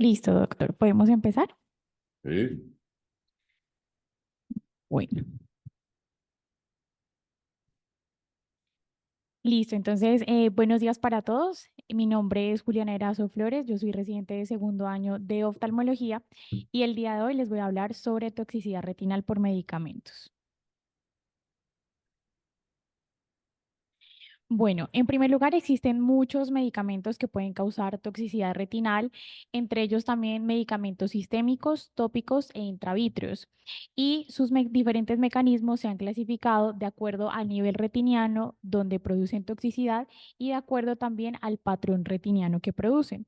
Listo, doctor. ¿Podemos empezar? Sí. Bueno, listo. Entonces, buenos días para todos. Mi nombre es Juliana Erazo Flores. Yo soy residente de segundo año de oftalmología y el día de hoy les voy a hablar sobre toxicidad retinal por medicamentos. Bueno, en primer lugar, existen muchos medicamentos que pueden causar toxicidad retinal, entre ellos también medicamentos sistémicos, tópicos e intravítreos. Y sus diferentes mecanismos se han clasificado de acuerdo al nivel retiniano donde producen toxicidad y de acuerdo también al patrón retiniano que producen.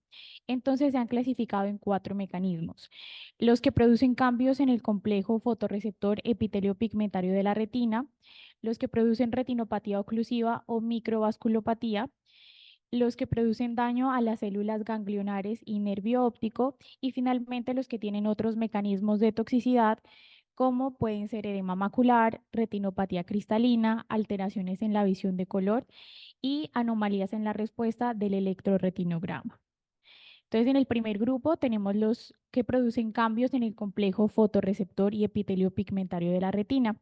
Entonces se han clasificado en cuatro mecanismos. Los que producen cambios en el complejo fotorreceptor epitelio pigmentario de la retina, los que producen retinopatía oclusiva o microvasculopatía, los que producen daño a las células ganglionares y nervio óptico, y finalmente los que tienen otros mecanismos de toxicidad, como pueden ser edema macular, retinopatía cristalina, alteraciones en la visión de color y anomalías en la respuesta del electroretinograma. Entonces, en el primer grupo tenemos los que producen cambios en el complejo fotorreceptor y epitelio pigmentario de la retina.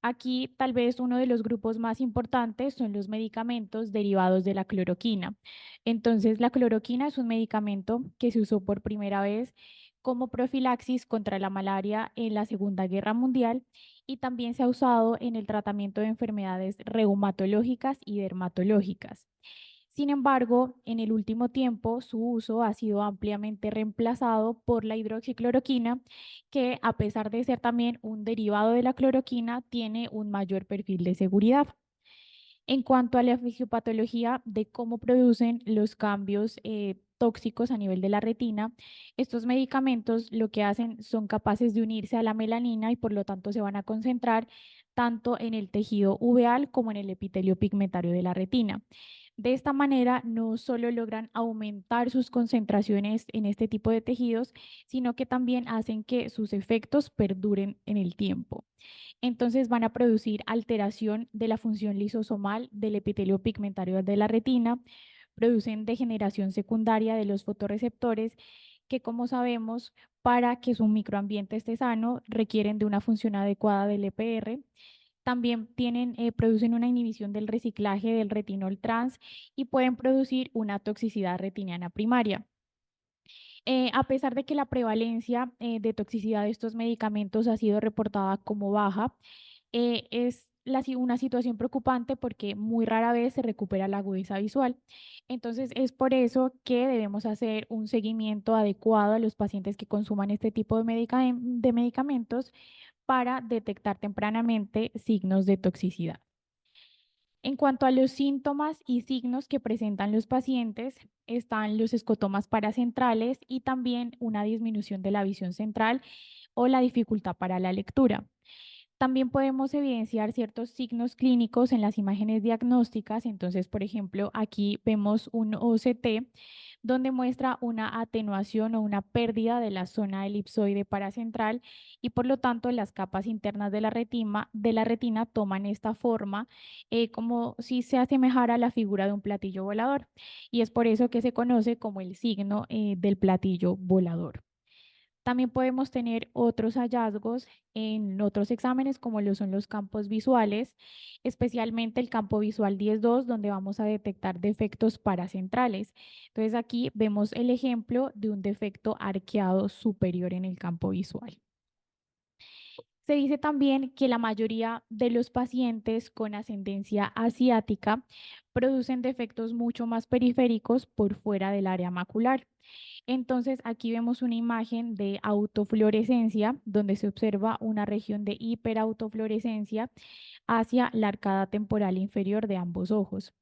Aquí tal vez uno de los grupos más importantes son los medicamentos derivados de la cloroquina. Entonces, la cloroquina es un medicamento que se usó por primera vez como profilaxis contra la malaria en la Segunda Guerra Mundial y también se ha usado en el tratamiento de enfermedades reumatológicas y dermatológicas. Sin embargo, en el último tiempo su uso ha sido ampliamente reemplazado por la hidroxicloroquina, que a pesar de ser también un derivado de la cloroquina, tiene un mayor perfil de seguridad. En cuanto a la fisiopatología de cómo producen los cambios tóxicos a nivel de la retina, estos medicamentos lo que hacen son capaces de unirse a la melanina y por lo tanto se van a concentrar tanto en el tejido uveal como en el epitelio pigmentario de la retina. De esta manera, no solo logran aumentar sus concentraciones en este tipo de tejidos, sino que también hacen que sus efectos perduren en el tiempo. Entonces van a producir alteración de la función lisosomal del epitelio pigmentario de la retina, producen degeneración secundaria de los fotorreceptores que, como sabemos, para que su microambiente esté sano, requieren de una función adecuada del EPR. También producen una inhibición del reciclaje del retinol trans y pueden producir una toxicidad retiniana primaria. A pesar de que la prevalencia de toxicidad de estos medicamentos ha sido reportada como baja, es una situación preocupante porque muy rara vez se recupera la agudeza visual. Entonces, es por eso que debemos hacer un seguimiento adecuado a los pacientes que consuman este tipo de medicamentos para detectar tempranamente signos de toxicidad. En cuanto a los síntomas y signos que presentan los pacientes, están los escotomas paracentrales y también una disminución de la visión central o la dificultad para la lectura. También podemos evidenciar ciertos signos clínicos en las imágenes diagnósticas. Entonces, por ejemplo, aquí vemos un OCT donde muestra una atenuación o una pérdida de la zona elipsoide paracentral y por lo tanto las capas internas de la retina toman esta forma como si se asemejara a la figura de un platillo volador. Y es por eso que se conoce como el signo del platillo volador. También podemos tener otros hallazgos en otros exámenes, como lo son los campos visuales, especialmente el campo visual 10.2, donde vamos a detectar defectos paracentrales. Entonces aquí vemos el ejemplo de un defecto arqueado superior en el campo visual. Se dice también que la mayoría de los pacientes con ascendencia asiática producen defectos mucho más periféricos por fuera del área macular. Entonces, aquí vemos una imagen de autofluorescencia, donde se observa una región de hiperautofluorescencia hacia la arcada temporal inferior de ambos ojos.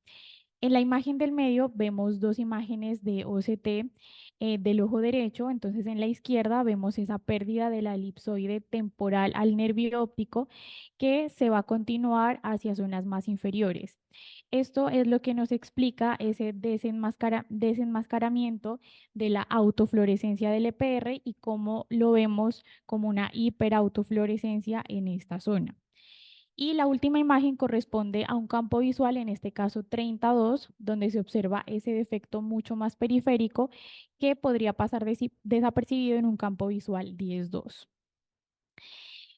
En la imagen del medio vemos dos imágenes de OCT del ojo derecho. Entonces, en la izquierda vemos esa pérdida de la elipsoide temporal al nervio óptico que se va a continuar hacia zonas más inferiores. Esto es lo que nos explica ese desenmascaramiento de la autofluorescencia del EPR y cómo lo vemos como una hiperautofluorescencia en esta zona. Y la última imagen corresponde a un campo visual, en este caso 32, donde se observa ese defecto mucho más periférico que podría pasar desapercibido en un campo visual 10.2.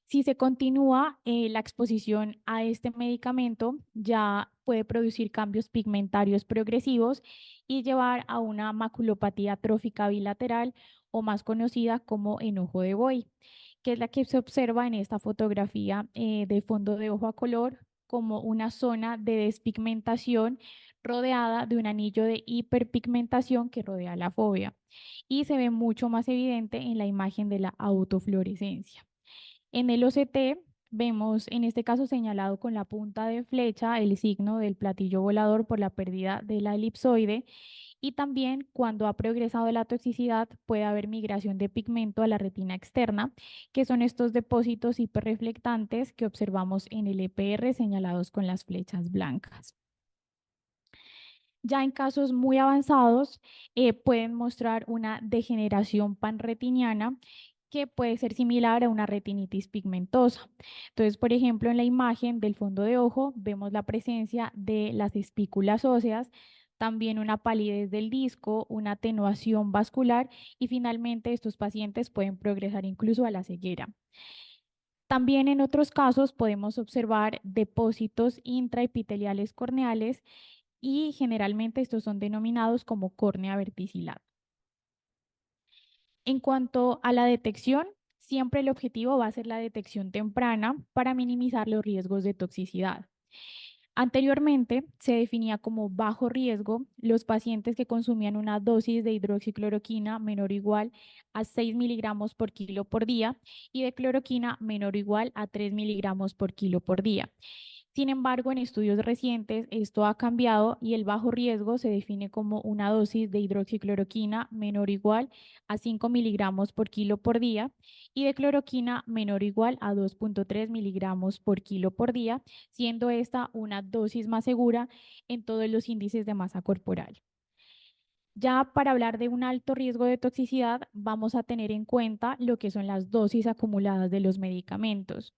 Si se continúa la exposición a este medicamento, ya puede producir cambios pigmentarios progresivos y llevar a una maculopatía atrófica bilateral o más conocida como enojo de Boy, que es la que se observa en esta fotografía de fondo de ojo a color como una zona de despigmentación rodeada de un anillo de hiperpigmentación que rodea la fovea y se ve mucho más evidente en la imagen de la autofluorescencia. En el OCT vemos en este caso señalado con la punta de flecha el signo del platillo volador por la pérdida de la elipsoide y también cuando ha progresado la toxicidad puede haber migración de pigmento a la retina externa, que son estos depósitos hiperreflectantes que observamos en el EPR señalados con las flechas blancas. Ya en casos muy avanzados pueden mostrar una degeneración panretiniana que puede ser similar a una retinitis pigmentosa. Entonces, por ejemplo, en la imagen del fondo de ojo vemos la presencia de las espículas óseas, también una palidez del disco, una atenuación vascular y finalmente estos pacientes pueden progresar incluso a la ceguera. También en otros casos podemos observar depósitos intraepiteliales corneales y generalmente estos son denominados como córnea verticilada. En cuanto a la detección, siempre el objetivo va a ser la detección temprana para minimizar los riesgos de toxicidad. Anteriormente se definía como bajo riesgo los pacientes que consumían una dosis de hidroxicloroquina menor o igual a 6 miligramos por kilo por día y de cloroquina menor o igual a 3 miligramos por kilo por día. Sin embargo, en estudios recientes esto ha cambiado y el bajo riesgo se define como una dosis de hidroxicloroquina menor o igual a 5 miligramos por kilo por día y de cloroquina menor o igual a 2.3 miligramos por kilo por día, siendo esta una dosis más segura en todos los índices de masa corporal. Ya para hablar de un alto riesgo de toxicidad, vamos a tener en cuenta lo que son las dosis acumuladas de los medicamentos.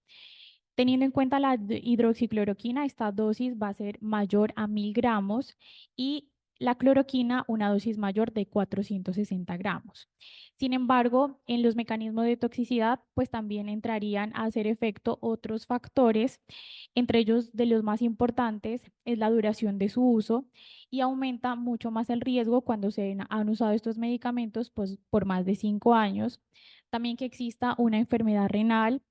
Teniendo en cuenta la hidroxicloroquina, esta dosis va a ser mayor a 1000 gramos y la cloroquina una dosis mayor de 460 gramos. Sin embargo, en los mecanismos de toxicidad, pues también entrarían a hacer efecto otros factores, entre ellos de los más importantes es la duración de su uso y aumenta mucho más el riesgo cuando se han usado estos medicamentos pues, por más de 5 años. También que exista una enfermedad renal,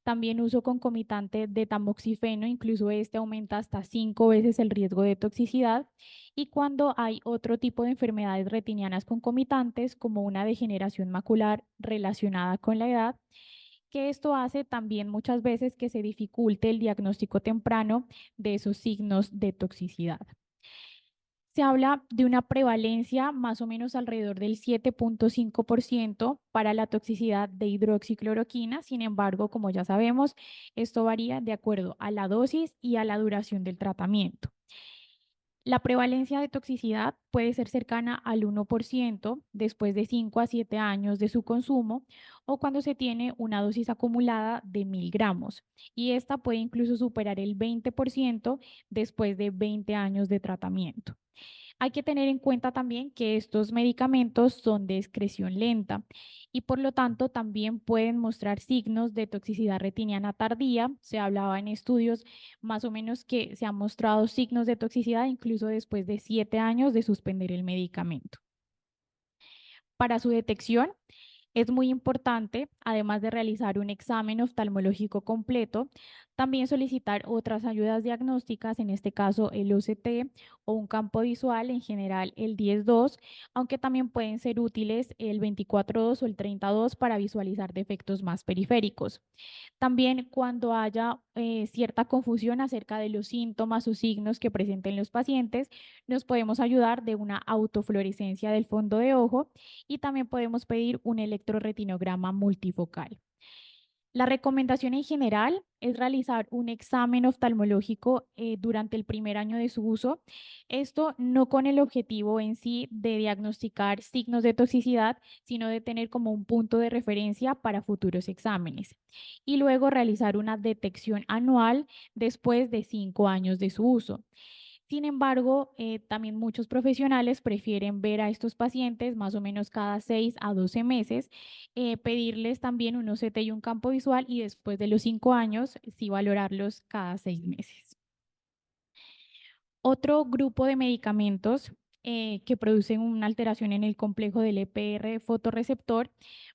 también uso concomitante de tamoxifeno, incluso este aumenta hasta 5 veces el riesgo de toxicidad. Y cuando hay otro tipo de enfermedades retinianas concomitantes, como una degeneración macular relacionada con la edad, que esto hace también muchas veces que se dificulte el diagnóstico temprano de esos signos de toxicidad. Se habla de una prevalencia más o menos alrededor del 7.5% para la toxicidad de hidroxicloroquina. Sin embargo, como ya sabemos, esto varía de acuerdo a la dosis y a la duración del tratamiento. La prevalencia de toxicidad puede ser cercana al 1% después de 5 a 7 años de su consumo o cuando se tiene una dosis acumulada de 1000 gramos y esta puede incluso superar el 20% después de 20 años de tratamiento. Hay que tener en cuenta también que estos medicamentos son de excreción lenta y por lo tanto también pueden mostrar signos de toxicidad retiniana tardía. Se hablaba en estudios más o menos que se han mostrado signos de toxicidad incluso después de 7 años de suspender el medicamento. Para su detección, es muy importante, además de realizar un examen oftalmológico completo, también solicitar otras ayudas diagnósticas, en este caso el OCT o un campo visual, en general el 10.2, aunque también pueden ser útiles el 24.2 o el 30.2 para visualizar defectos más periféricos. También cuando haya cierta confusión acerca de los síntomas o signos que presenten los pacientes, nos podemos ayudar de una autofluorescencia del fondo de ojo y también podemos pedir un electroretinograma multifocal. La recomendación en general es realizar un examen oftalmológico durante el primer año de su uso. Esto no con el objetivo en sí de diagnosticar signos de toxicidad, sino de tener como un punto de referencia para futuros exámenes. Y luego realizar una detección anual después de 5 años de su uso. Sin embargo, también muchos profesionales prefieren ver a estos pacientes más o menos cada 6 a 12 meses, pedirles también un OCT y un campo visual y después de los 5 años, sí valorarlos cada 6 meses. Otro grupo de medicamentos que producen una alteración en el complejo del EPR fotorreceptor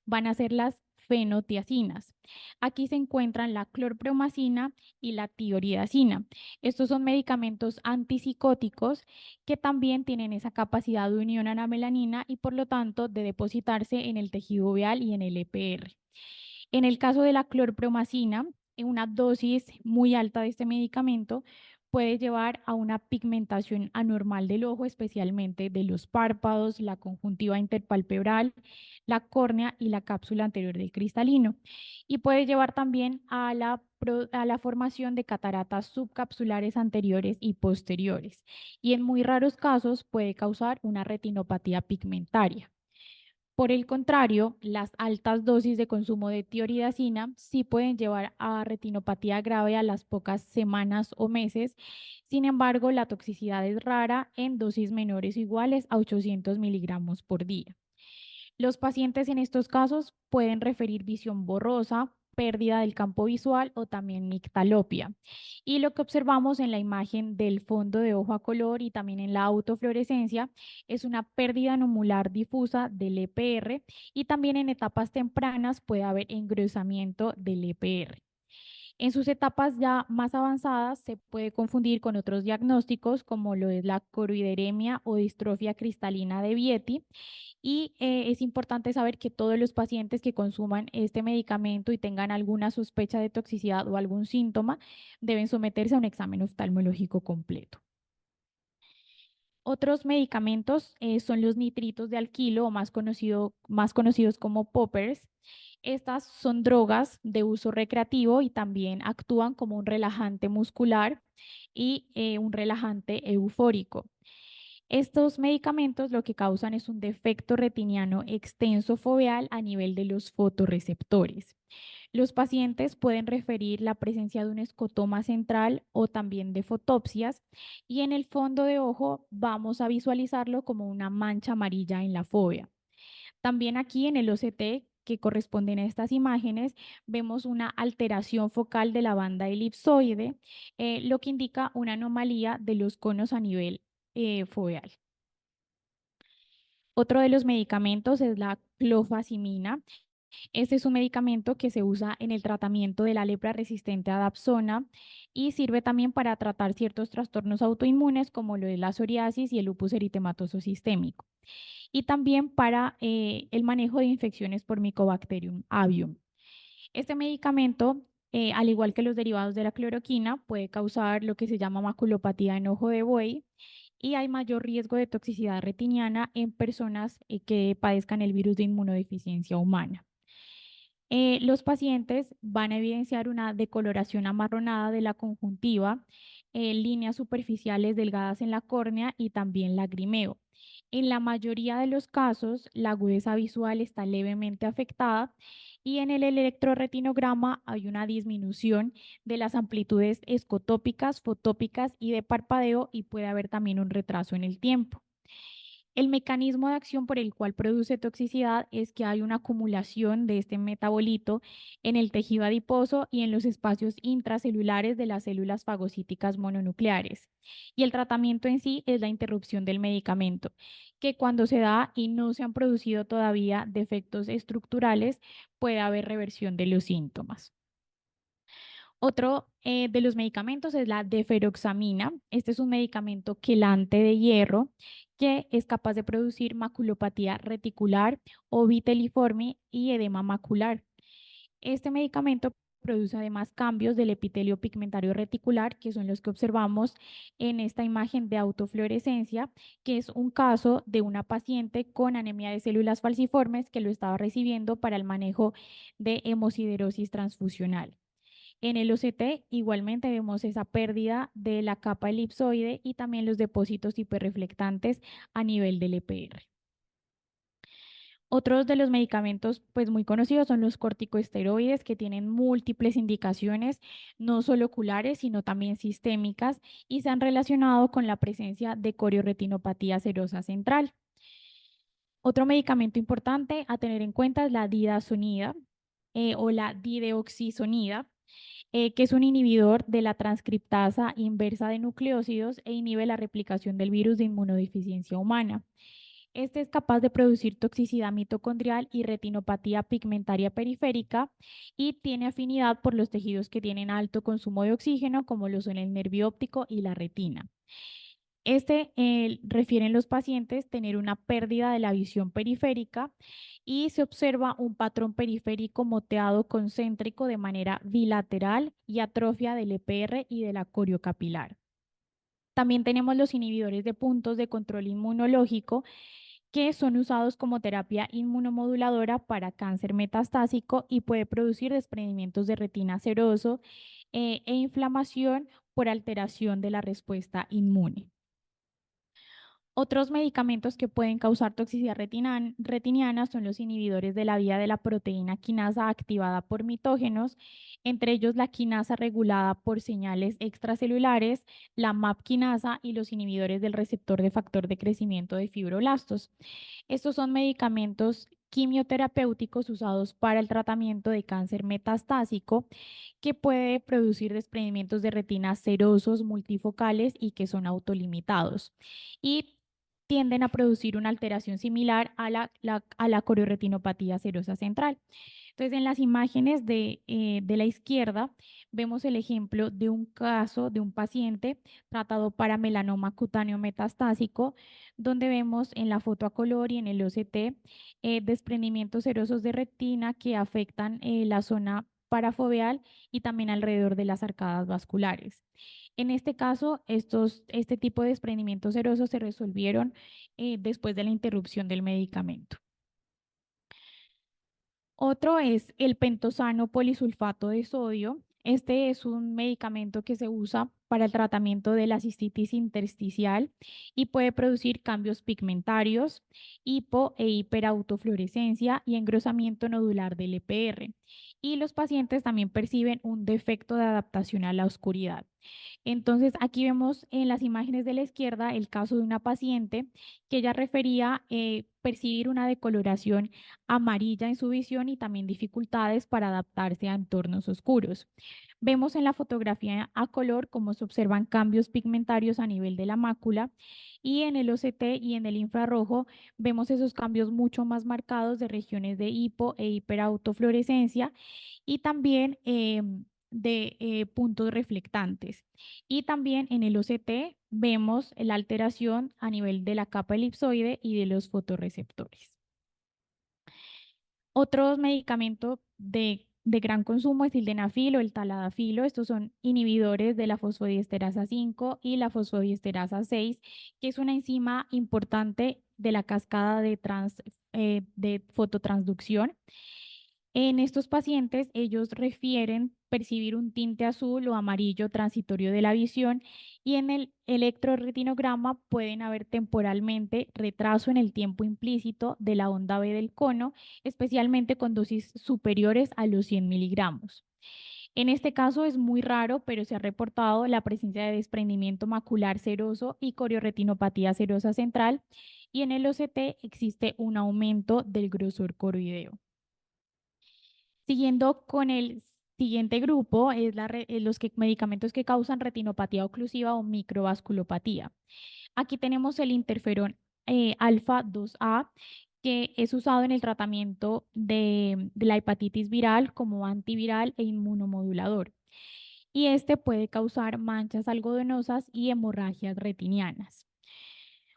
van a ser las fenotiacinas. Aquí se encuentran la clorpromacina y la tioridazina. Estos son medicamentos antipsicóticos que también tienen esa capacidad de unión a la melanina y por lo tanto de depositarse en el tejido uveal y en el EPR. En el caso de la clorpromacina, una dosis muy alta de este medicamento puede llevar a una pigmentación anormal del ojo, especialmente de los párpados, la conjuntiva interpalpebral, la córnea y la cápsula anterior del cristalino. Y puede llevar también a la formación de cataratas subcapsulares anteriores y posteriores. Y en muy raros casos puede causar una retinopatía pigmentaria. Por el contrario, las altas dosis de consumo de tioridazina sí pueden llevar a retinopatía grave a las pocas semanas o meses. Sin embargo, la toxicidad es rara en dosis menores o iguales a 800 miligramos por día. Los pacientes en estos casos pueden referir visión borrosa, pérdida del campo visual o también nictalopia. Y lo que observamos en la imagen del fondo de ojo a color y también en la autofluorescencia es una pérdida nomular difusa del EPR y también en etapas tempranas puede haber engrosamiento del EPR. En sus etapas ya más avanzadas se puede confundir con otros diagnósticos como lo es la coroideremia o distrofia cristalina de Vieti y es importante saber que todos los pacientes que consuman este medicamento y tengan alguna sospecha de toxicidad o algún síntoma deben someterse a un examen oftalmológico completo. Otros medicamentos son los nitritos de alquilo, o más conocidos como poppers. Estas son drogas de uso recreativo y también actúan como un relajante muscular y un relajante eufórico. Estos medicamentos lo que causan es un defecto retiniano extenso foveal a nivel de los fotorreceptores. Los pacientes pueden referir la presencia de un escotoma central o también de fotopsias y en el fondo de ojo vamos a visualizarlo como una mancha amarilla en la fovea. También aquí en el OCT que corresponden a estas imágenes, vemos una alteración focal de la banda elipsoide, lo que indica una anomalía de los conos a nivel foveal. Otro de los medicamentos es la clofazimina. Este es un medicamento que se usa en el tratamiento de la lepra resistente a Dapsona y sirve también para tratar ciertos trastornos autoinmunes como lo de la psoriasis y el lupus eritematoso sistémico. Y también para el manejo de infecciones por Mycobacterium avium. Este medicamento, al igual que los derivados de la cloroquina, puede causar lo que se llama maculopatía en ojo de buey y hay mayor riesgo de toxicidad retiniana en personas que padezcan el virus de inmunodeficiencia humana. Los pacientes van a evidenciar una decoloración amarronada de la conjuntiva, líneas superficiales delgadas en la córnea y también lagrimeo. En la mayoría de los casos, la agudeza visual está levemente afectada y en el electroretinograma hay una disminución de las amplitudes escotópicas, fotópicas y de parpadeo y puede haber también un retraso en el tiempo. El mecanismo de acción por el cual produce toxicidad es que hay una acumulación de este metabolito en el tejido adiposo y en los espacios intracelulares de las células fagocíticas mononucleares. Y el tratamiento en sí es la interrupción del medicamento, que cuando se da y no se han producido todavía defectos estructurales, puede haber reversión de los síntomas. Otro de los medicamentos es la deferoxamina. Este es un medicamento quelante de hierro que es capaz de producir maculopatía reticular o viteliforme y edema macular. Este medicamento produce además cambios del epitelio pigmentario reticular, que son los que observamos en esta imagen de autofluorescencia, que es un caso de una paciente con anemia de células falciformes que lo estaba recibiendo para el manejo de hemosiderosis transfusional. En el OCT igualmente vemos esa pérdida de la capa elipsoide y también los depósitos hiperreflectantes a nivel del EPR. Otros de los medicamentos pues muy conocidos son los corticosteroides que tienen múltiples indicaciones, no solo oculares, sino también sistémicas y se han relacionado con la presencia de corioretinopatía serosa central. Otro medicamento importante a tener en cuenta es la didazonida o la dideoxizonida, que es un inhibidor de la transcriptasa inversa de nucleósidos e inhibe la replicación del virus de inmunodeficiencia humana. Este es capaz de producir toxicidad mitocondrial y retinopatía pigmentaria periférica y tiene afinidad por los tejidos que tienen alto consumo de oxígeno, como lo son el nervio óptico y la retina. Refieren los pacientes tener una pérdida de la visión periférica y se observa un patrón periférico moteado concéntrico de manera bilateral y atrofia del EPR y de la coriocapilar. También tenemos los inhibidores de puntos de control inmunológico que son usados como terapia inmunomoduladora para cáncer metastásico y puede producir desprendimientos de retina seroso e inflamación por alteración de la respuesta inmune. Otros medicamentos que pueden causar toxicidad retiniana son los inhibidores de la vía de la proteína quinasa activada por mitógenos, entre ellos la quinasa regulada por señales extracelulares, la MAP quinasa y los inhibidores del receptor de factor de crecimiento de fibroblastos. Estos son medicamentos quimioterapéuticos usados para el tratamiento de cáncer metastásico que puede producir desprendimientos de retina serosos multifocales y que son autolimitados. Y tienden a producir una alteración similar a la corioretinopatía serosa central. Entonces, en las imágenes de la izquierda vemos el ejemplo de un caso de un paciente tratado para melanoma cutáneo metastásico, donde vemos en la foto a color y en el OCT desprendimientos serosos de retina que afectan la zona parafoveal y también alrededor de las arcadas vasculares. En este caso, este tipo de desprendimientos serosos se resolvieron después de la interrupción del medicamento. Otro es el pentosano polisulfato de sodio. Este es un medicamento que se usa para el tratamiento de la cistitis intersticial y puede producir cambios pigmentarios, hipo e hiperautofluorescencia y engrosamiento nodular del EPR. Y los pacientes también perciben un defecto de adaptación a la oscuridad. Entonces, aquí vemos en las imágenes de la izquierda el caso de una paciente que ella refería percibir una decoloración amarilla en su visión y también dificultades para adaptarse a entornos oscuros. Vemos en la fotografía a color cómo se observan cambios pigmentarios a nivel de la mácula y en el OCT y en el infrarrojo vemos esos cambios mucho más marcados de regiones de hipo e hiperautofluorescencia y también de puntos reflectantes. Y también en el OCT vemos la alteración a nivel de la capa elipsoide y de los fotorreceptores. Otros medicamentos de gran consumo es el sildenafil o el taladafilo. Estos son inhibidores de la fosfodiesterasa 5 y la fosfodiesterasa 6, que es una enzima importante de la cascada de fototransducción. En estos pacientes, ellos refieren percibir un tinte azul o amarillo transitorio de la visión y en el electroretinograma pueden haber temporalmente retraso en el tiempo implícito de la onda B del cono, especialmente con dosis superiores a los 100 miligramos. En este caso es muy raro, pero se ha reportado la presencia de desprendimiento macular seroso y corioretinopatía serosa central y en el OCT existe un aumento del grosor coroideo. Siguiendo con el siguiente grupo, es los medicamentos que causan retinopatía oclusiva o microvasculopatía. Aquí tenemos el interferón alfa 2A, que es usado en el tratamiento de la hepatitis viral como antiviral e inmunomodulador. Y este puede causar manchas algodonosas y hemorragias retinianas.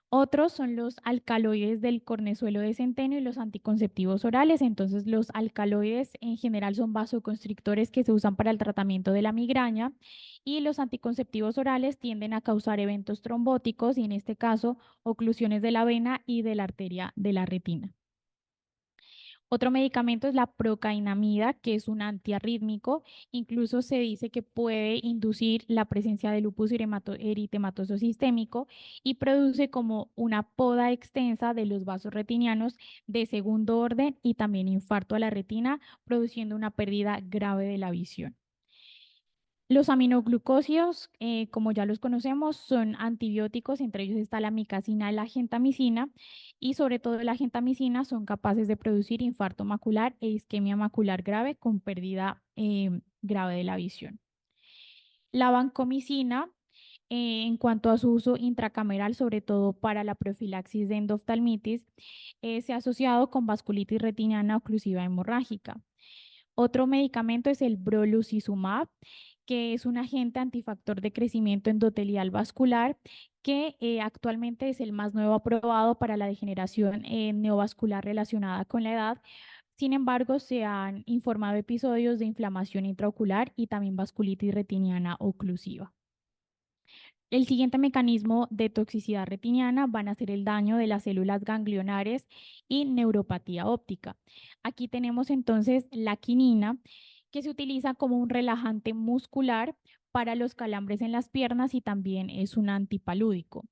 Otros son los alcaloides del cornezuelo de centeno y los anticonceptivos orales. Entonces, los alcaloides en general son vasoconstrictores que se usan para el tratamiento de la migraña y los anticonceptivos orales tienden a causar eventos trombóticos y en este caso oclusiones de la vena y de la arteria de la retina. Otro medicamento es la procainamida, que es un antiarrítmico. Incluso se dice que puede inducir la presencia de lupus eritematoso sistémico y produce como una poda extensa de los vasos retinianos de segundo orden y también infarto a la retina, produciendo una pérdida grave de la visión. Los aminoglucósidos, como ya los conocemos, son antibióticos, entre ellos está la micacina y la gentamicina, y sobre todo la gentamicina son capaces de producir infarto macular e isquemia macular grave con pérdida grave de la visión. La vancomicina, en cuanto a su uso intracameral, sobre todo para la profilaxis de endoftalmitis, se ha asociado con vasculitis retiniana oclusiva hemorrágica. Otro medicamento es el brolucizumab, que es un agente antifactor de crecimiento endotelial vascular que actualmente es el más nuevo aprobado para la degeneración neovascular relacionada con la edad. Sin embargo, se han informado episodios de inflamación intraocular y también vasculitis retiniana oclusiva. El siguiente mecanismo de toxicidad retiniana van a ser el daño de las células ganglionares y neuropatía óptica. Aquí tenemos entonces la quinina, que se utiliza como un relajante muscular para los calambres en las piernas y también es un antipalúdico.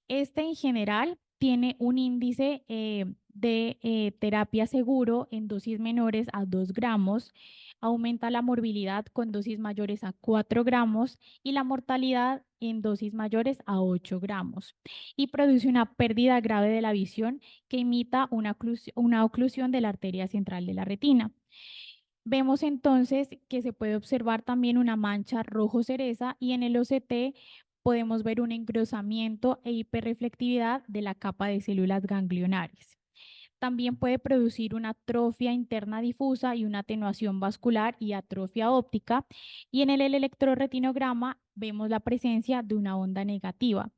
Este en general tiene un índice de terapia seguro en dosis menores a 2 gramos, aumenta la morbilidad con dosis mayores a 4 gramos y la mortalidad en dosis mayores a 8 gramos y produce una pérdida grave de la visión que imita una oclusión de la arteria central de la retina. Vemos entonces que se puede observar también una mancha rojo cereza y en el OCT podemos ver un engrosamiento e hiperreflectividad de la capa de células ganglionares. También puede producir una atrofia interna difusa y una atenuación vascular y atrofia óptica. Y en el electroretinograma vemos la presencia de una onda negativa.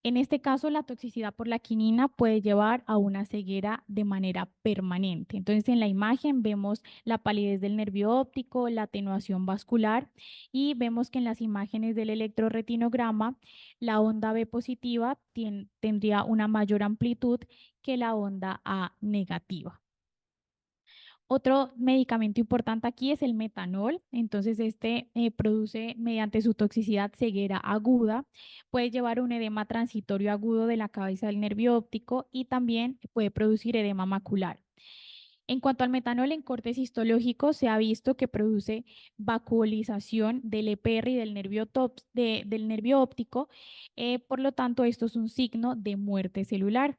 En este caso, la toxicidad por la quinina puede llevar a una ceguera de manera permanente. Entonces, en la imagen vemos la palidez del nervio óptico, la atenuación vascular y vemos que en las imágenes del electroretinograma, la onda B positiva tendría una mayor amplitud que la onda A negativa. Otro medicamento importante aquí es el metanol. Entonces, este produce mediante su toxicidad ceguera aguda, puede llevar un edema transitorio agudo de la cabeza del nervio óptico y también puede producir edema macular. En cuanto al metanol en cortes histológicos, se ha visto que produce vacuolización del EPR y del nervio óptico, por lo tanto, esto es un signo de muerte celular.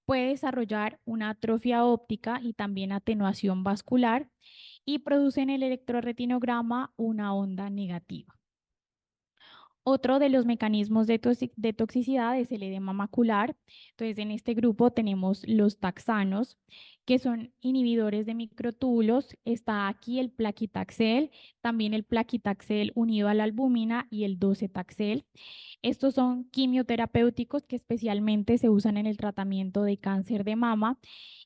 Puede desarrollar una atrofia óptica y también atenuación vascular y produce en el electroretinograma una onda negativa. Otro de los mecanismos de toxicidad es el edema macular. Entonces, en este grupo tenemos los taxanos, que son inhibidores de microtúbulos. Está aquí el plaquitaxel, también el plaquitaxel unido a la albúmina y el docetaxel. Estos son quimioterapéuticos que especialmente se usan en el tratamiento de cáncer de mama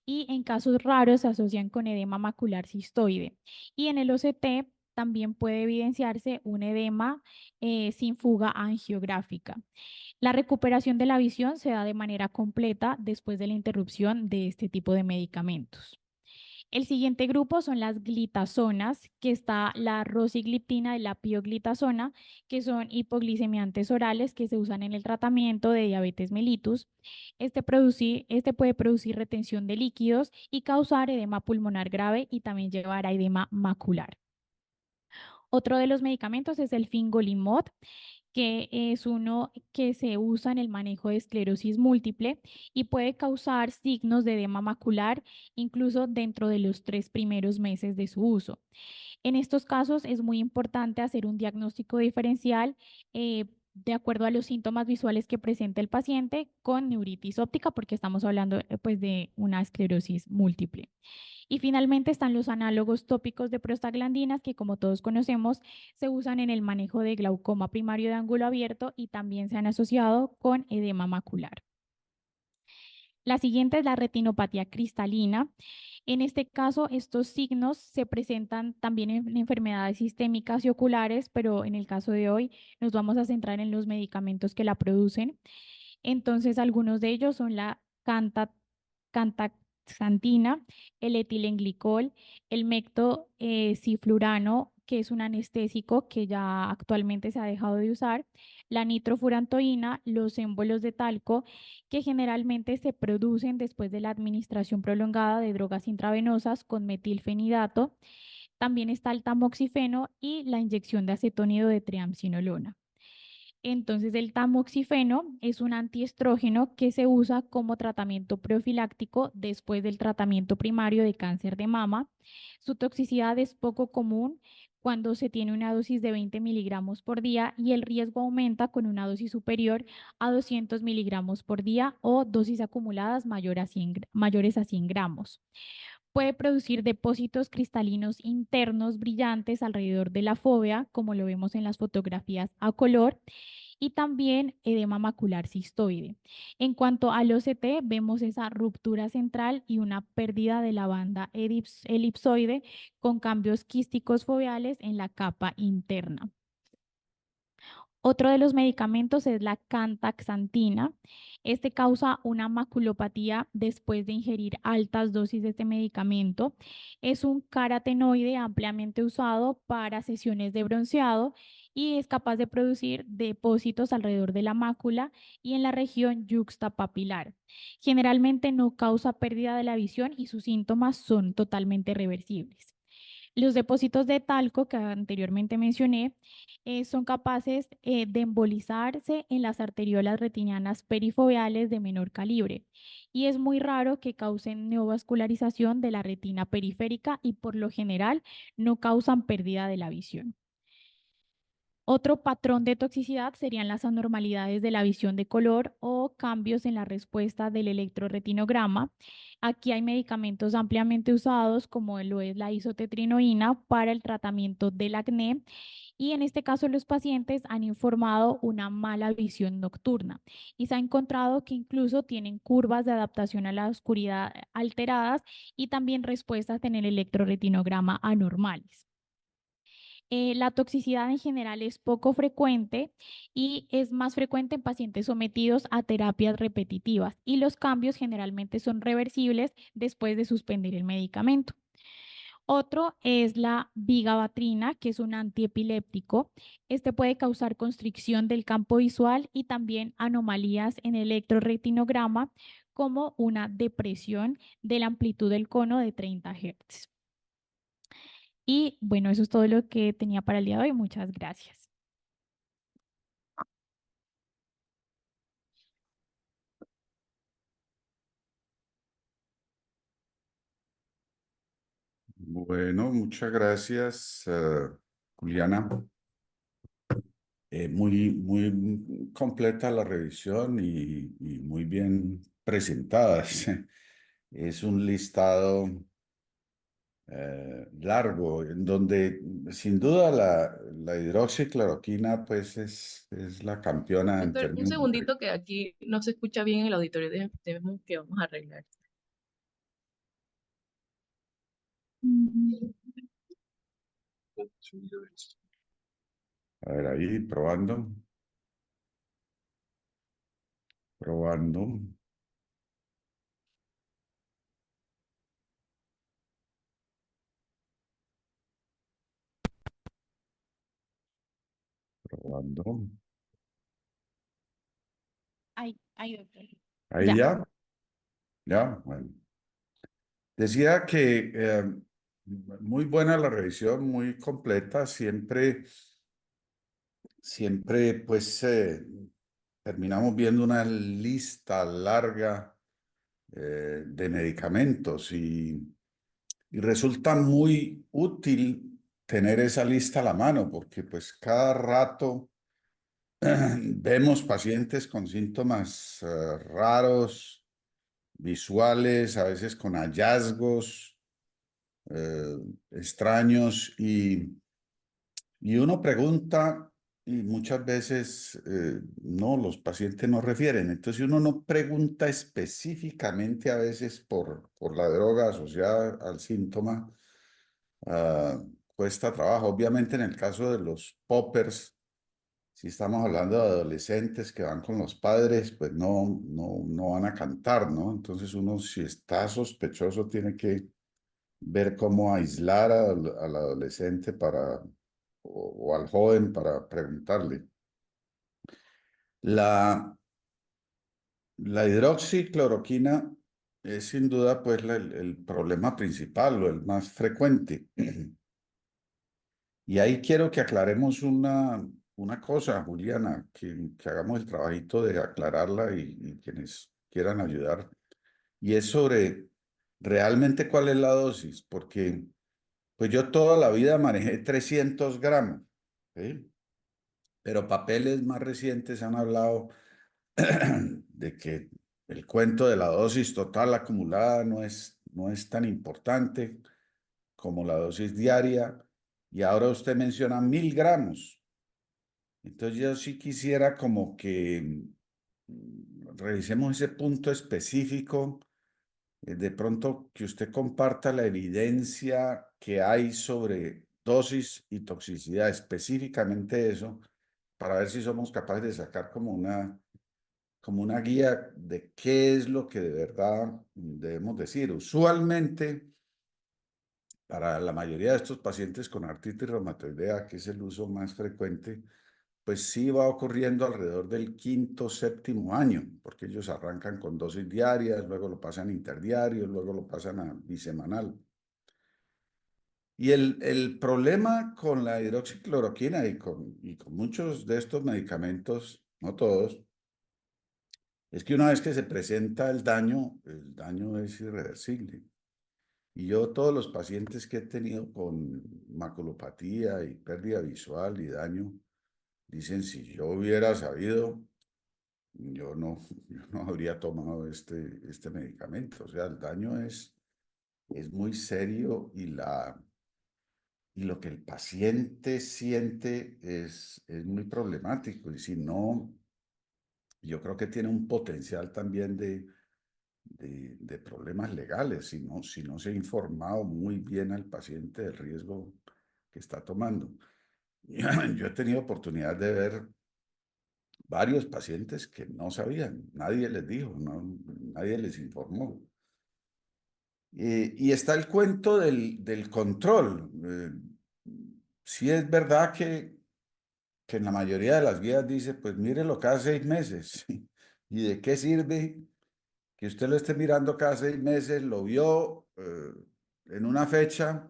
y en casos raros se asocian con edema macular cistoide. Y en el OCT también puede evidenciarse un edema sin fuga angiográfica. La recuperación de la visión se da de manera completa después de la interrupción de este tipo de medicamentos. El siguiente grupo son las glitazonas, que está la rosigliptina y la pioglitazona, que son hipoglicemiantes orales que se usan en el tratamiento de diabetes mellitus. Este puede producir retención de líquidos y causar edema pulmonar grave y también llevar a edema macular. Otro de los medicamentos es el fingolimod, que es uno que se usa en el manejo de esclerosis múltiple y puede causar signos de edema macular incluso dentro de los 3 primeros meses de su uso. En estos casos es muy importante hacer un diagnóstico diferencial de acuerdo a los síntomas visuales que presenta el paciente con neuritis óptica, porque estamos hablando pues, de una esclerosis múltiple. Y finalmente están los análogos tópicos de prostaglandinas que, como todos conocemos, se usan en el manejo de glaucoma primario de ángulo abierto y también se han asociado con edema macular. La siguiente es la retinopatía cristalina. En este caso, estos signos se presentan también en enfermedades sistémicas y oculares, pero en el caso de hoy nos vamos a centrar en los medicamentos que la producen. Entonces, algunos de ellos son la cantaxantina, el etilenglicol, el mectociflurano, que es un anestésico que ya actualmente se ha dejado de usar, la nitrofurantoína, los émbolos de talco, que generalmente se producen después de la administración prolongada de drogas intravenosas con metilfenidato. También está el tamoxifeno y la inyección de acetónido de triamcinolona. Entonces, el tamoxifeno es un antiestrógeno que se usa como tratamiento profiláctico después del tratamiento primario de cáncer de mama. Su toxicidad es poco común cuando se tiene una dosis de 20 miligramos por día y el riesgo aumenta con una dosis superior a 200 miligramos por día o dosis acumuladas mayores a 100 gramos. Puede producir depósitos cristalinos internos brillantes alrededor de la fóvea, como lo vemos en las fotografías a color, y también edema macular cistoide. En cuanto al OCT, vemos esa ruptura central y una pérdida de la banda elipsoide con cambios quísticos foveales en la capa interna. Otro de los medicamentos es la cantaxantina. Este causa una maculopatía después de ingerir altas dosis de este medicamento. Es un carotenoide ampliamente usado para sesiones de bronceado y es capaz de producir depósitos alrededor de la mácula y en la región yuxtapapilar. Generalmente no causa pérdida de la visión y sus síntomas son totalmente reversibles. Los depósitos de talco que anteriormente mencioné son capaces de embolizarse en las arteriolas retinianas perifoveales de menor calibre y es muy raro que causen neovascularización de la retina periférica y por lo general no causan pérdida de la visión. Otro patrón de toxicidad serían las anormalidades de la visión de color o cambios en la respuesta del electroretinograma. Aquí hay medicamentos ampliamente usados, como lo es la isotetrinoína, para el tratamiento del acné. Y en este caso los pacientes han informado una mala visión nocturna y se ha encontrado que incluso tienen curvas de adaptación a la oscuridad alteradas y también respuestas en el electroretinograma anormales. La toxicidad en general es poco frecuente y es más frecuente en pacientes sometidos a terapias repetitivas y los cambios generalmente son reversibles después de suspender el medicamento. Otro es la vigabatrina, que es un antiepiléptico. Este puede causar constricción del campo visual y también anomalías en el electroretinograma, como una depresión de la amplitud del cono de 30 Hz. Y bueno, eso es todo lo que tenía para el día de hoy. Muchas gracias. Bueno, muchas gracias, Juliana. Muy completa la revisión y muy bien presentadas. Es un listado largo, en donde sin duda la hidroxicloroquina pues es la campeona en Doctor, un términos de... segundito que aquí no se escucha bien el auditorio. Tenemos que vamos a arreglar. A ver, ahí probando, probando, probando. Ay, doctor. Ahí Ya. ya, ya, bueno. Decía que muy buena la revisión, muy completa, siempre pues terminamos viendo una lista larga de medicamentos y resulta muy útil tener esa lista a la mano porque pues cada rato vemos pacientes con síntomas raros, visuales, a veces con hallazgos extraños y uno pregunta, y muchas veces no, los pacientes no refieren. Entonces uno no pregunta específicamente a veces por la droga asociada al síntoma, ah, cuesta trabajo. Obviamente en el caso de los poppers, si estamos hablando de adolescentes que van con los padres, pues no van a cantar, ¿no? Entonces uno si está sospechoso tiene que ver cómo aislar al adolescente o al joven para preguntarle. La, la hidroxicloroquina es sin duda pues el problema principal o el más frecuente. Y ahí quiero que aclaremos una cosa, Juliana, que hagamos el trabajito de aclararla y quienes quieran ayudar. Y es sobre realmente cuál es la dosis, porque pues yo toda la vida manejé 300 gramos, ¿sí? Pero papeles más recientes han hablado de que el cuento de la dosis total acumulada no es tan importante como la dosis diaria. Y ahora usted menciona 1.000 gramos. Entonces yo sí quisiera como que revisemos ese punto específico, de pronto que usted comparta la evidencia que hay sobre dosis y toxicidad, específicamente eso, para ver si somos capaces de sacar como una guía de qué es lo que de verdad debemos decir. Usualmente, para la mayoría de estos pacientes con artritis reumatoidea, que es el uso más frecuente, pues sí va ocurriendo alrededor del quinto, séptimo año, porque ellos arrancan con dosis diarias, luego lo pasan a interdiario, luego lo pasan a bisemanal. Y el problema con la hidroxicloroquina y con muchos de estos medicamentos, no todos, es que una vez que se presenta el daño es irreversible. Y yo todos los pacientes que he tenido con maculopatía y pérdida visual y daño, dicen, si yo hubiera sabido, yo no habría tomado este medicamento. O sea, el daño es muy serio y lo que el paciente siente es muy problemático. Y si no, yo creo que tiene un potencial también de problemas legales, si no se ha informado muy bien al paciente del riesgo que está tomando. Yo he tenido oportunidad de ver varios pacientes que no sabían, nadie les dijo, nadie les informó. Y está el cuento del control. Sí es verdad que en la mayoría de las guías dice, pues mírelo cada 6 meses. ¿Y de qué sirve que usted lo esté mirando cada 6 meses? Lo vio en una fecha,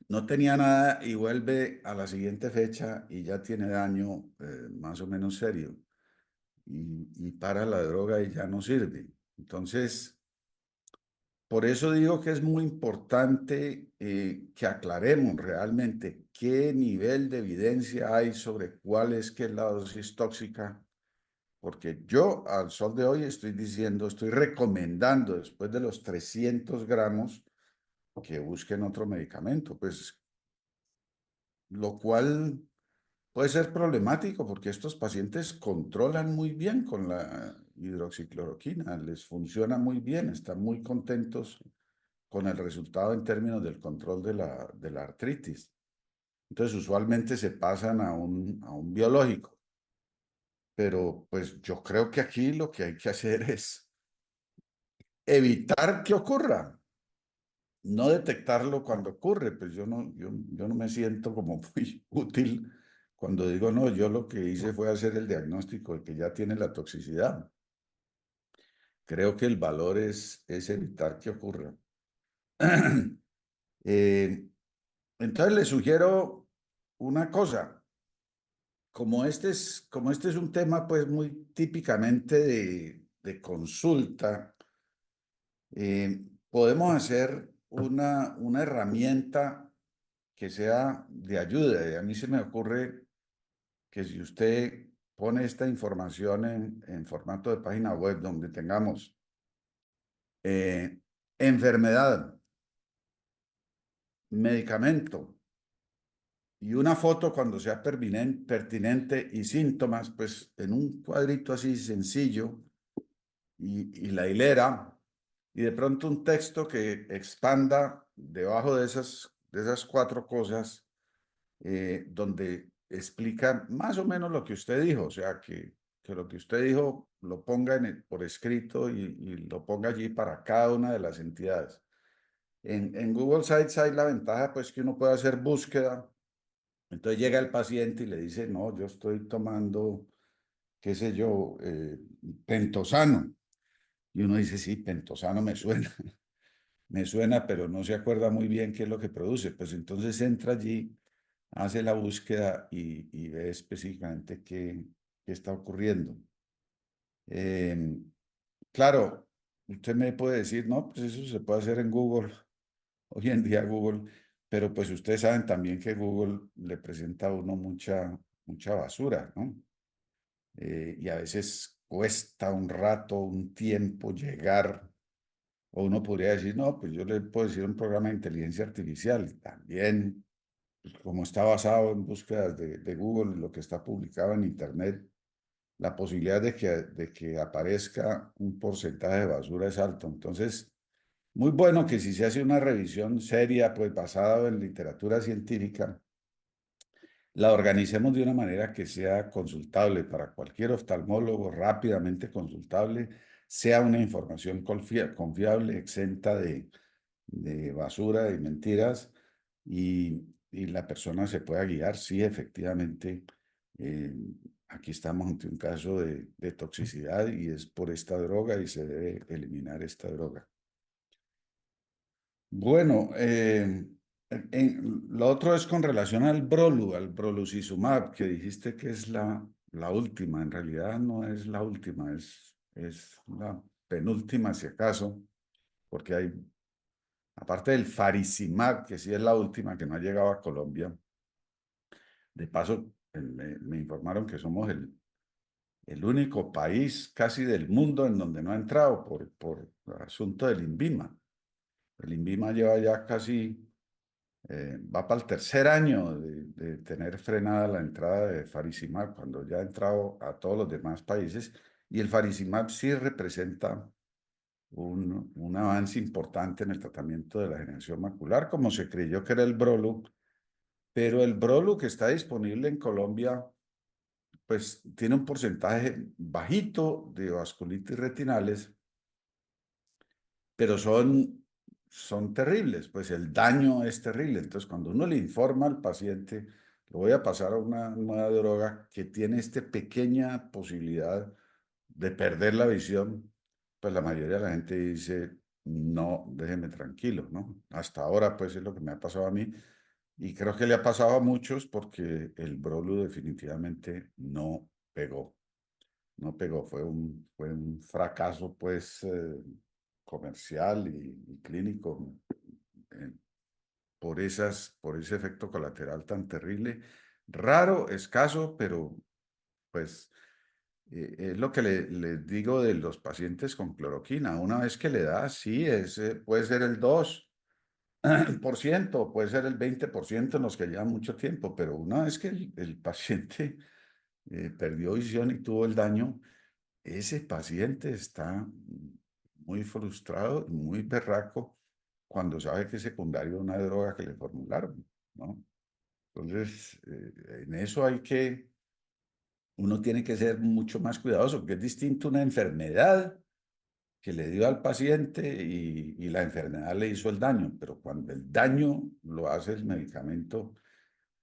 no tenía nada y vuelve a la siguiente fecha y ya tiene daño más o menos serio. Y para la droga y ya no sirve. Entonces, por eso digo que es muy importante que aclaremos realmente qué nivel de evidencia hay sobre cuál es que es la dosis tóxica, porque yo al sol de hoy estoy diciendo, estoy recomendando después de los 300 gramos que busquen otro medicamento, pues lo cual puede ser problemático porque estos pacientes controlan muy bien con la hidroxicloroquina, les funciona muy bien, están muy contentos con el resultado en términos del control de la artritis. Entonces, usualmente se pasan a un biológico. Pero pues yo creo que aquí lo que hay que hacer es evitar que ocurra, no detectarlo cuando ocurre. Pues yo no me siento como muy útil cuando digo, no, yo lo que hice fue hacer el diagnóstico de que ya tiene la toxicidad. Creo que el valor es evitar que ocurra. Eh, entonces le sugiero una cosa. Como este es un tema pues muy típicamente de consulta, podemos hacer una herramienta que sea de ayuda. Y a mí se me ocurre que si usted pone esta información en formato de página web donde tengamos eh, enfermedad, medicamento, y una foto cuando sea pertinente y síntomas, pues en un cuadrito así sencillo y la hilera, y de pronto un texto que expanda debajo de esas cuatro cosas, donde explica más o menos lo que usted dijo, o sea, que lo que usted dijo lo ponga por escrito y lo ponga allí para cada una de las entidades. En Google Sites hay la ventaja, pues, que uno puede hacer búsqueda. Entonces llega el paciente y le dice, no, yo estoy tomando, qué sé yo, pentosano. Y uno dice, sí, pentosano me suena, me suena, pero no se acuerda muy bien qué es lo que produce. Pues entonces entra allí, hace la búsqueda y ve específicamente qué está ocurriendo. Em, claro, usted me puede decir, no, pues eso se puede hacer en Google, hoy en día Google, pero pues ustedes saben también que Google le presenta a uno mucha basura, ¿no? Y a veces cuesta un rato, un tiempo llegar, o uno podría decir, no, pues yo le puedo decir un programa de inteligencia artificial, también, pues, como está basado en búsquedas de Google, lo que está publicado en Internet, la posibilidad de que aparezca un porcentaje de basura es alto. Entonces, muy bueno que si se hace una revisión seria, pues basada en literatura científica, la organicemos de una manera que sea consultable para cualquier oftalmólogo, rápidamente consultable, sea una información confiable, exenta de basura, de mentiras, y la persona se pueda guiar. Sí, efectivamente, eh, aquí estamos ante un caso de toxicidad y es por esta droga y se debe eliminar esta droga. Bueno, lo otro es con relación al brolucizumab, que dijiste que es la última. En realidad no es la última, es la penúltima si acaso, porque hay, aparte del faricimab, que sí es la última, que no ha llegado a Colombia. De paso, me informaron que somos el único país casi del mundo en donde no ha entrado por asunto del INVIMA. El INVIMA lleva ya casi va para el tercer año de tener frenada la entrada de faricimab, cuando ya ha entrado a todos los demás países, y el faricimab sí representa un avance importante en el tratamiento de la degeneración macular, como se creyó que era el Brolu, pero el Brolu que está disponible en Colombia, pues tiene un porcentaje bajito de vasculitis retinales, pero son terribles, pues el daño es terrible. Entonces, cuando uno le informa al paciente, lo voy a pasar a una nueva droga que tiene esta pequeña posibilidad de perder la visión, pues la mayoría de la gente dice, no, déjeme tranquilo, ¿no? Hasta ahora, pues es lo que me ha pasado a mí y creo que le ha pasado a muchos porque el Brolu definitivamente no pegó. No pegó, fue un fracaso, pues, comercial y clínico, eh, por ese efecto colateral tan terrible. Raro, escaso, pero pues es lo que les digo de los pacientes con cloroquina. Una vez que le da, sí, puede ser el 2%, puede ser el 20% en los que llevan mucho tiempo, pero una vez que el paciente perdió visión y tuvo el daño, ese paciente está muy frustrado, muy berraco cuando sabe que es secundario a una droga que le formularon, ¿no? Entonces, en eso uno tiene que ser mucho más cuidadoso, porque es distinto una enfermedad que le dio al paciente y la enfermedad le hizo el daño, pero cuando el daño lo hace el medicamento,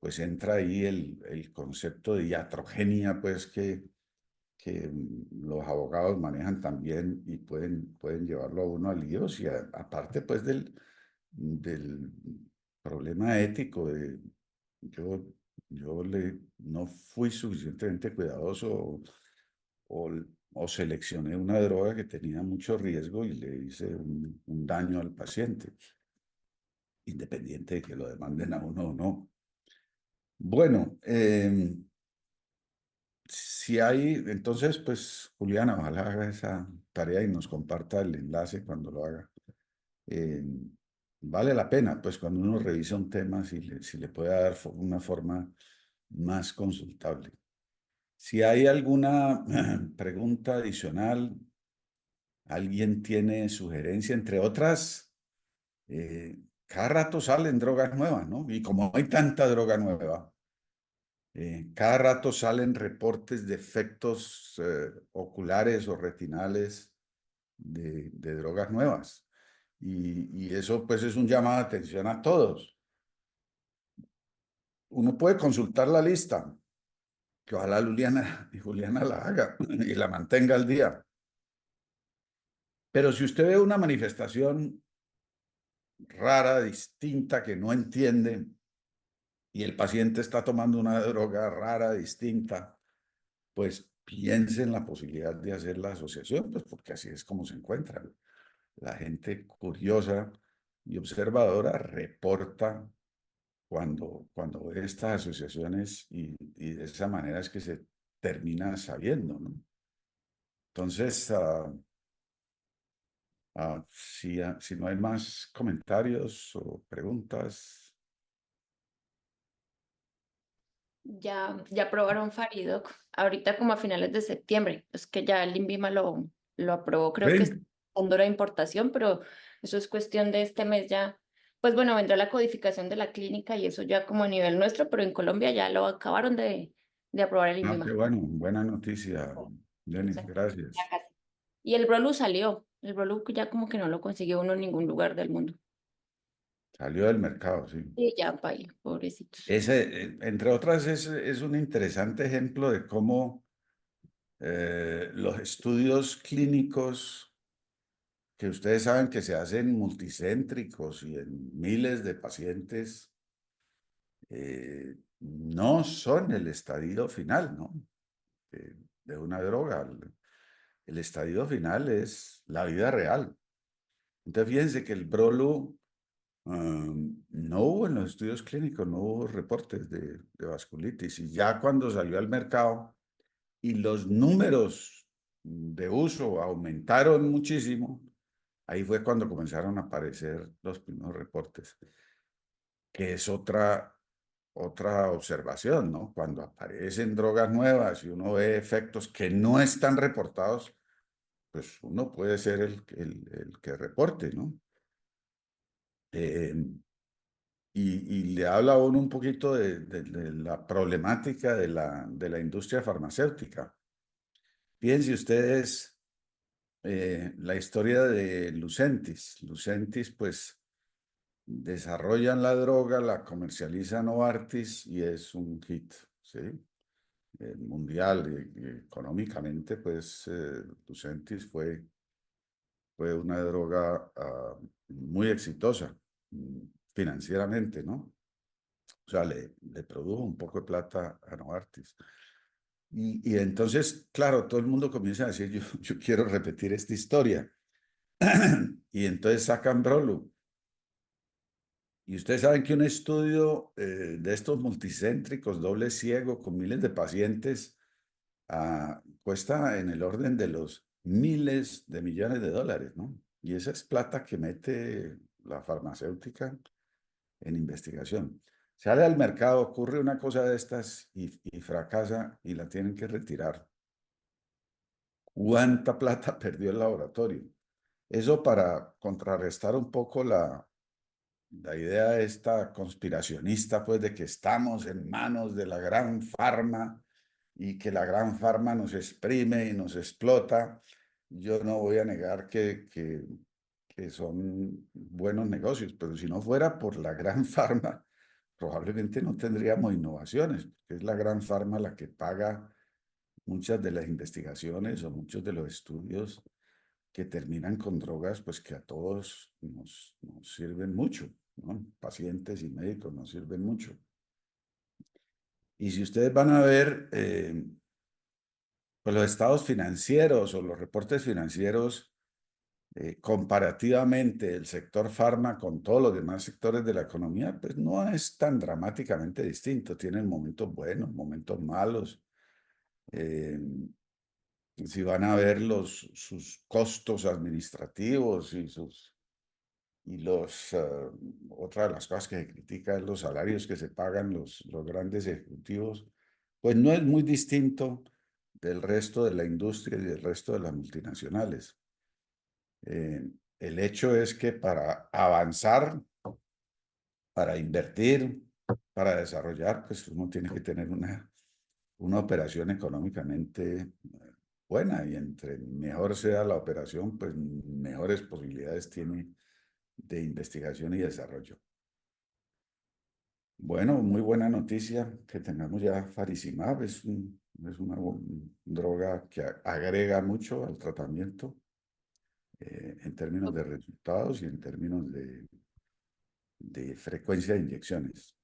pues entra ahí el concepto de iatrogenia, pues que los abogados manejan también y pueden llevarlo a uno a líos y aparte pues del problema ético de yo, no fui suficientemente cuidadoso o, o seleccioné una droga que tenía mucho riesgo y le hice un daño al paciente, independiente de que lo demanden a uno o no. Bueno, si hay, entonces, pues, Juliana, ojalá haga esa tarea y nos comparta el enlace cuando lo haga. Eh, vale la pena, pues cuando uno revisa un tema, si le puede dar una forma más consultable. Si hay alguna pregunta adicional, alguien tiene sugerencia, entre otras, cada rato salen drogas nuevas, ¿no? Y como hay tanta droga nueva, cada rato salen reportes de efectos oculares o retinales de drogas nuevas. Y eso pues es un llamado de atención a todos. Uno puede consultar la lista, que ojalá Juliana y Juliana la haga y la mantenga al día. Pero si usted ve una manifestación rara, distinta, que no entiende, y el paciente está tomando una droga rara, distinta, pues piense en la posibilidad de hacer la asociación, pues porque así es como se encuentran. La gente curiosa y observadora reporta cuando ve estas asociaciones y de esa manera es que se termina sabiendo, ¿no? Entonces, si no hay más comentarios o preguntas, Ya aprobaron Faridoc, ahorita como a finales de septiembre, es que ya el INVIMA lo aprobó, creo que es sí, fondo de importación, pero eso es cuestión de este mes ya. Pues bueno, vendrá la codificación de la clínica y eso ya como a nivel nuestro, pero en Colombia ya lo acabaron de aprobar el qué INVIMA. bueno, buena noticia, Jenny, Exacto, ya gracias. casi. Y el Brolu salió, el Brolu ya como que no lo consiguió uno en ningún lugar del mundo. Salió del mercado, sí. Y ya, paila, pobrecitos. Ese, entre otras, es un interesante ejemplo de cómo los estudios clínicos que ustedes saben que se hacen multicéntricos y en miles de pacientes, no son el estadio final, ¿no? De una droga. El estadio final es la vida real. Entonces, fíjense que el Brolu no hubo en los estudios clínicos, no hubo reportes de vasculitis. Y ya cuando salió al mercado y los números de uso aumentaron muchísimo, ahí fue cuando comenzaron a aparecer los primeros reportes, que es otra observación, ¿no? Cuando aparecen drogas nuevas y uno ve efectos que no están reportados, pues uno puede ser el que reporte, ¿no? Eh, y le habla a uno un poquito de la problemática de la industria farmacéutica. Fíjense ustedes la historia de Lucentis. Lucentis, pues, desarrollan la droga, la comercializa Novartis y es un hit, ¿sí? Mundial y económicamente, pues, Lucentis fue una droga muy exitosa financieramente, ¿no? O sea, le produjo un poco de plata a Novartis. Y entonces, claro, todo el mundo comienza a decir, yo quiero repetir esta historia. Y entonces sacan Brolu. Y ustedes saben que un estudio de estos multicéntricos, doble ciego, con miles de pacientes, cuesta en el orden de los miles de millones de dólares, ¿no? Y esa es plata que mete la farmacéutica en investigación. Sale al mercado, ocurre una cosa de estas y fracasa y la tienen que retirar. ¿Cuánta plata perdió el laboratorio? Eso para contrarrestar un poco la idea esta conspiracionista, pues, de que estamos en manos de la gran farma y que la gran farma nos exprime y nos explota. Yo no voy a negar que son buenos negocios, pero si no fuera por la gran farma, probablemente no tendríamos innovaciones, porque es la gran farma la que paga muchas de las investigaciones o muchos de los estudios que terminan con drogas, pues que a todos nos sirven mucho, ¿no? Pacientes y médicos nos sirven mucho. Y si ustedes van a ver, pues los estados financieros o los reportes financieros, comparativamente el sector farma con todos los demás sectores de la economía, pues no es tan dramáticamente distinto. Tienen momentos buenos, momentos malos. Eh, si van a ver sus costos administrativos y otra de las cosas que se critica es los salarios que se pagan los grandes ejecutivos, pues no es muy distinto del resto de la industria y del resto de las multinacionales. El hecho es que para avanzar, para invertir, para desarrollar, pues uno tiene que tener una operación económicamente buena, y entre mejor sea la operación, pues mejores posibilidades tiene de investigación y desarrollo. Bueno, muy buena noticia que tengamos ya faricimab. Es una droga que agrega mucho al tratamiento en términos de resultados y en términos de frecuencia de inyecciones.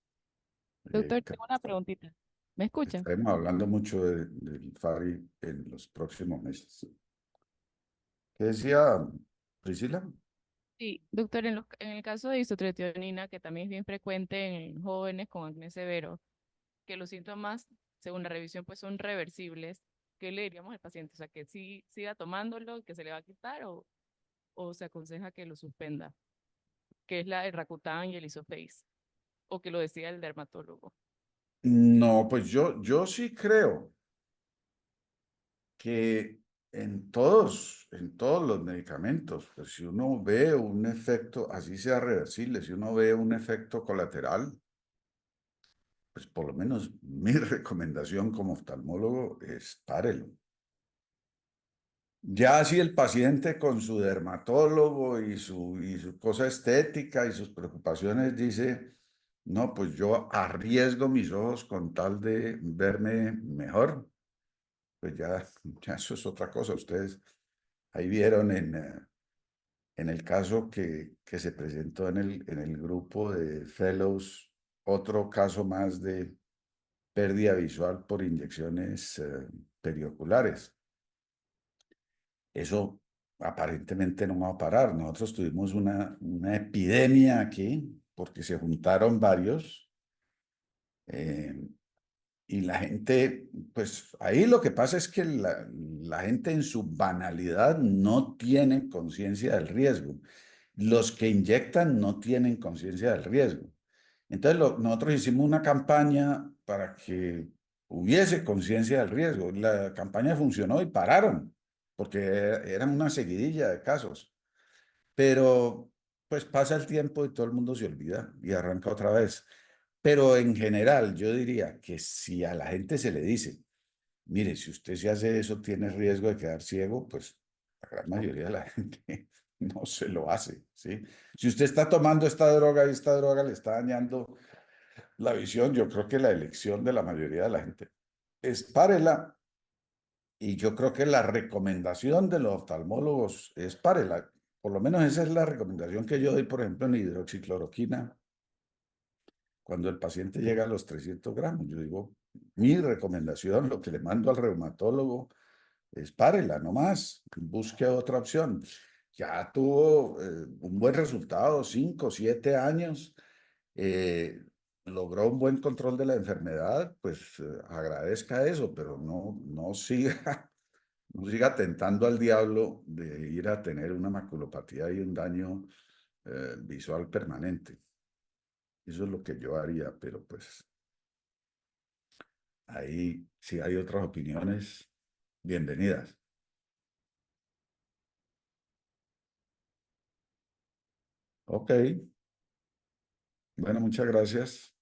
Doctor, tengo una preguntita. ¿Me escucha? Estaremos hablando mucho del FARI en los próximos meses. ¿Qué decía Priscila? Sí, doctor, en el caso de isotretinoína, que también es bien frecuente en jóvenes con acné severo, que los síntomas, según la revisión, pues son reversibles, ¿qué le diríamos al paciente? O sea, que sí siga tomándolo, que se le va a quitar o se aconseja que lo suspenda, que es el Rakutan y el Isofase, o que lo decida el dermatólogo. No, pues yo sí creo que en todos los medicamentos, pues si uno ve un efecto, así sea reversible, si uno ve un efecto colateral, pues por lo menos mi recomendación como oftalmólogo es párelo. Ya si el paciente con su dermatólogo y su cosa estética y sus preocupaciones dice, no, pues yo arriesgo mis ojos con tal de verme mejor, pues ya eso es otra cosa. Ustedes ahí vieron en el caso que se presentó en el grupo de fellows, otro caso más de pérdida visual por inyecciones perioculares. Eso aparentemente no va a parar. Nosotros tuvimos una epidemia aquí porque se juntaron varios. eh, Y la gente, pues ahí lo que pasa es que la gente en su banalidad no tiene conciencia del riesgo. Los que inyectan no tienen conciencia del riesgo. Entonces nosotros hicimos una campaña para que hubiese conciencia del riesgo. La campaña funcionó y pararon, porque eran una seguidilla de casos. Pero pues pasa el tiempo y todo el mundo se olvida y arranca otra vez. Pero en general, yo diría que si a la gente se le dice, mire, si usted se hace eso, tiene riesgo de quedar ciego, pues la gran mayoría de la gente no se lo hace, ¿sí? Si usted está tomando esta droga y esta droga le está dañando la visión, yo creo que la elección de la mayoría de la gente es párela. Y yo creo que la recomendación de los oftalmólogos es párela. Por lo menos esa es la recomendación que yo doy, por ejemplo, en hidroxicloroquina. Cuando el paciente llega a los 300 gramos, yo digo, mi recomendación, lo que le mando al reumatólogo es párela, no más, busque otra opción. Ya tuvo un buen resultado, 5, 7 años, logró un buen control de la enfermedad, pues agradezca eso, pero no siga, no siga tentando al diablo de ir a tener una maculopatía y un daño visual permanente. Eso es lo que yo haría, pero pues ahí, si hay otras opiniones, bienvenidas. Ok. Bueno, muchas gracias.